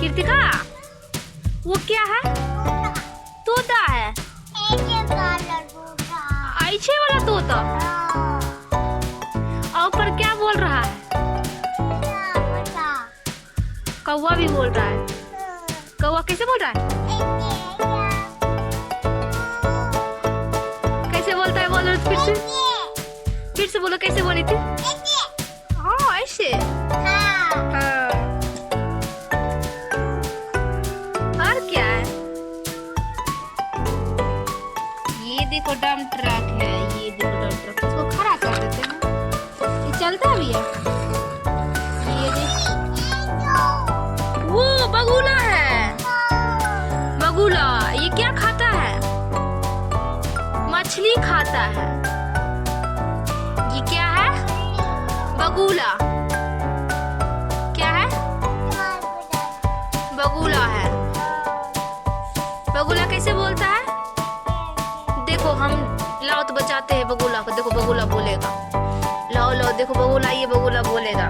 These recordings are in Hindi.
कृतिका, वो क्या है? तोता है। ऐसे वाला तोता। और ऊपर क्या बोल रहा है? कौवा भी बोल रहा है। कौवा कैसे बोल रहा है? कैसे बोलता है? बोलो फिर से बोलो, कैसे बोली थी? हाँ ऐसे। और क्या है? ये देखो डंप ट्रक है। ये देखो डंप ट्रक, इसको खड़ा कर देते हैं। ये चलता भी है। ये देखो, वो बगुला है। बगुला ये क्या खाता है? मछली खाता है। ये क्या है? बगुला। क्या है? बगुला है। बगुला कैसे बोलता है? देखो हम लाओ तो बचाते हैं बगुला को। देखो बगुला बोलेगा। लाओ लाओ, देखो बगुला, ये बगुला बोलेगा।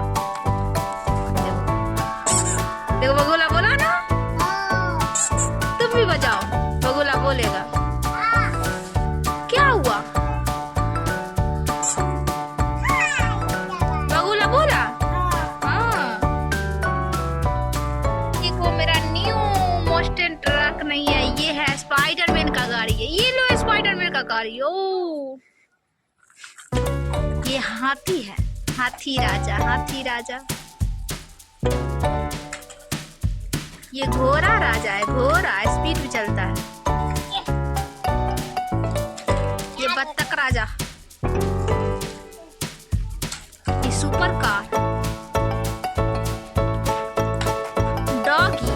देखो बगुला बोला ना। तुम भी बजाओ, बगुला बोलेगा। क्या हुआ? बगुला बोला। हाँ, देखो मेरा न्यू मोस्टन ट्रक नहीं है, ये है स्पाइडरमैन का गाड़ी है। ये लो स्पाइडरमैन का गाड़ी। ओ ये हाथी है। हाथी राजा, हाथी राजा। ये घोड़ा राजा है। घोड़ा स्पीड में चलता है। ये बत्तख राजा। ये सुपर कार। डॉगी।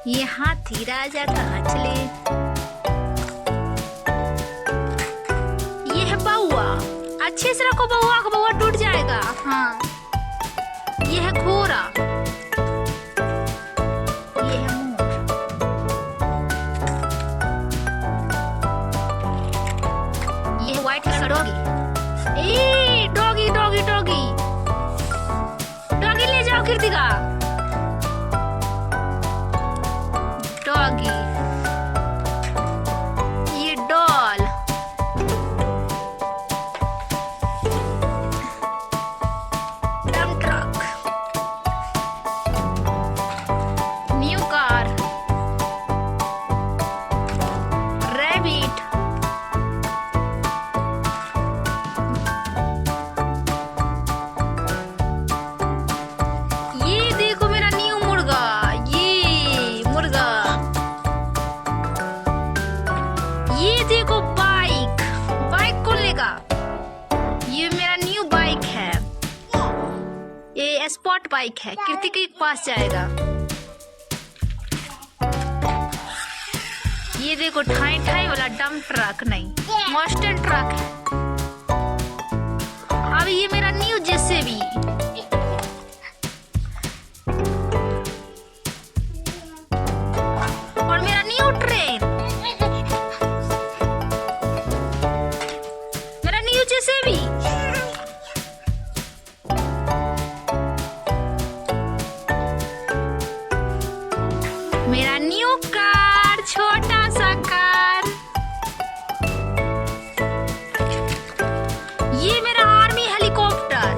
ये हाथी राजा का हचले। ये है बउआ। अच्छे से रखो बउआ को, बउआ टूट जाएगा। हाँ, ये है घोड़ा। ये है मोर। ये है व्हाइट कलर का डॉगी। ए डॉगी डॉगी डॉगी डॉगी ले जाओ कृतिका। डॉगी। ये doll. Dump truck. New car. Rabbit. ये देखो मेरा न्यू मुर्गा। ये मुर्गा। ये देखो बाइक। बाइक कौन लेगा? ये मेरा न्यू बाइक है। ये स्पॉट बाइक है। कृतिका के पास जाएगा। ये देखो ठाई ठाई वाला डंप ट्रक नहीं, मोस्टन ट्रक है। अब ये मेरा न्यू जेसीबी। और मेरा न्यू ट्रेन। मेरा न्यू जेसीबी। मेरा न्यू कार, छोटा सा कार। ये मेरा आर्मी हेलीकॉप्टर।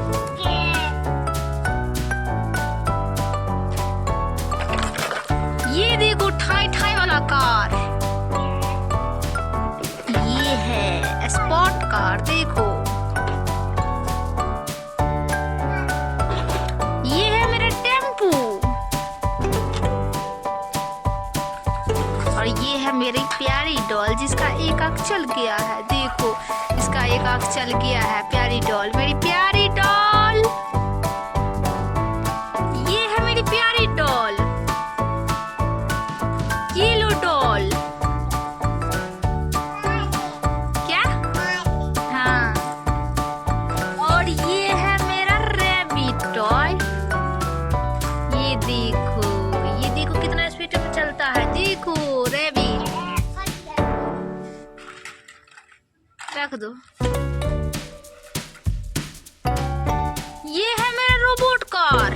ये देखो ठाई ठाई वाला कार। ये है स्पॉट कार। देखो ये है मेरा टेम्पू। और ये है मेरी प्यारी डॉल जिसका एक आंख चल गया है। देखो इसका एक आंख चल गया है। प्यारी डॉल, मेरी प्यारी डॉल। ये है मेरी प्यारी डॉल। ये लो डॉल। क्या? हाँ, और ये है मेरा रैबिट टॉय। ये देखो कितना स्पीड में चलता है। देखो रैबिट। रख दो। ये है मेरा रोबोट कार।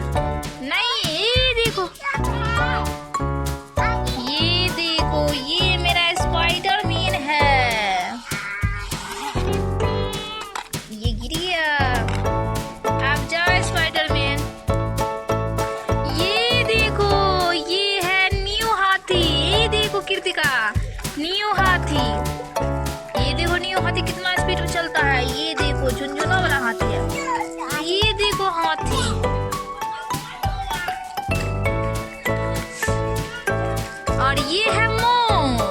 ये है मोर,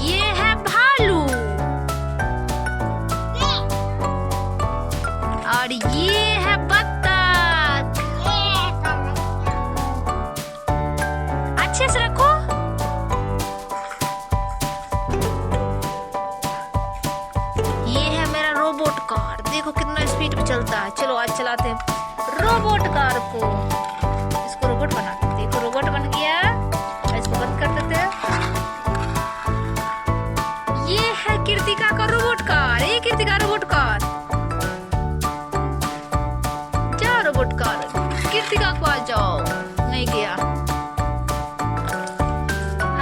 ये है भालू, और ये है बत्तख। अच्छे से रखो। ये है मेरा रोबोट कार, देखो कितना स्पीड में चलता है। चलो आज चलाते हैं रोबोट कार को। इसको रोबोट बना, देखो रोबोट बन गया। इसको बंद कर देते हैं। ये है कृतिका का रोबोट कार। ये कृतिका रोबोट कार, जाओ रोबोट कार, कृतिका को आ जाओ। नहीं गया।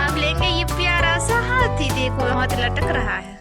अब लेंगे ये प्यारा सा हाथी, देखो हाथी लटक रहा है।